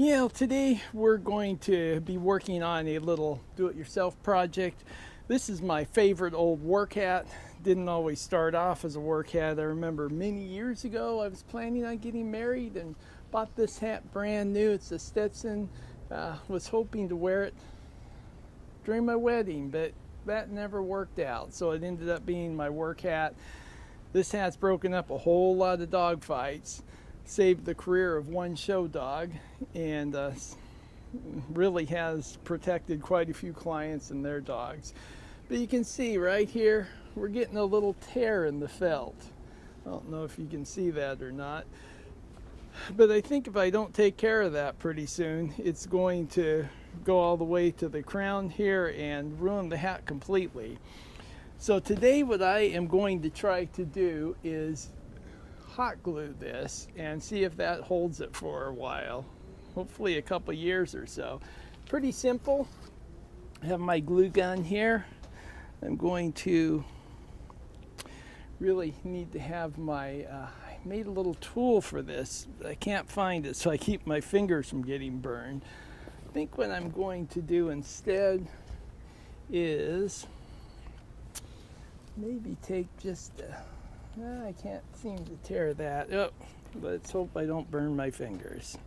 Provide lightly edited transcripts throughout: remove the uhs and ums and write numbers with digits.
Today we're going to be working on a little do-it-yourself project. This is my favorite old work hat. Didn't always start off as a work hat. I remember many years ago I was planning on getting married and bought this hat brand new. It's a Stetson. Was hoping to wear it during my wedding, but that never worked out. So it ended up being my work hat. This hat's broken up a whole lot of dog fights. Saved the career of one show dog, and really has protected quite a few clients and their dogs. But you can see right here, we're getting a little tear in the felt. I don't know if you can see that or not, but I think if I don't take care of that pretty soon, it's going to go all the way to the crown here and ruin the hat completely. So today what I am going to try to do is hot glue this and see if that holds it for a while, hopefully a couple years or so. Pretty simple. I have my glue gun here. I'm going to really need to have my I made a little tool for this. I can't find it, so I keep my fingers from getting burned. I think what I'm going to do instead is maybe take just I can't seem to tear that up. Let's hope I don't burn my fingers.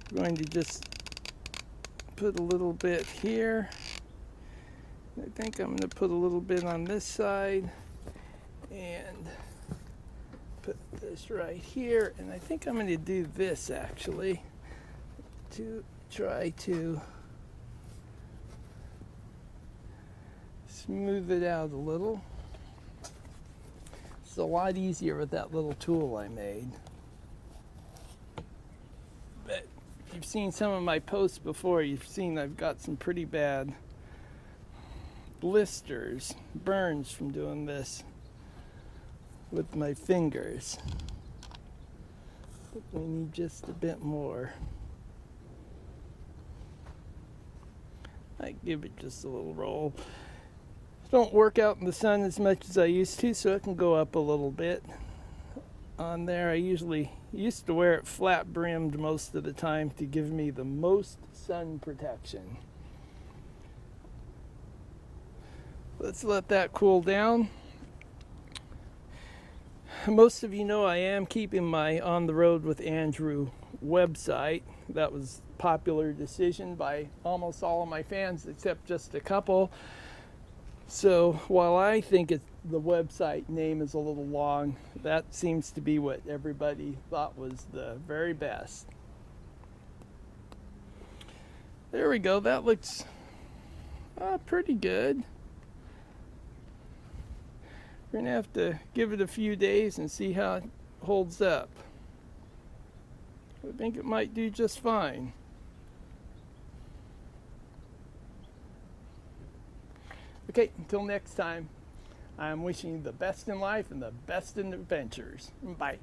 I'm going to just put a little bit here. I think I'm going to put a little bit on this side and put this right here. And I think I'm going to do this actually to try to smooth it out a little. It's a lot easier with that little tool I made. But if you've seen some of my posts before, you've seen I've got some pretty bad blisters, burns from doing this with my fingers. But we need just a bit more. I give it just a little roll. Don't work out in the sun as much as I used to, so it can go up a little bit on there. I usually used to wear it flat brimmed most of the time to give me the most sun protection. Let's let that cool down. Most of you know I am keeping my On the Road with Andrew website. That was a popular decision by almost all of my fans except just a couple. So while I think the website name is a little long, that seems to be what everybody thought was the very best. There we go. That looks pretty good. We're going to have to give it a few days and see how it holds up. I think it might do just fine. Okay, until next time, I'm wishing you the best in life and the best in adventures. Bye.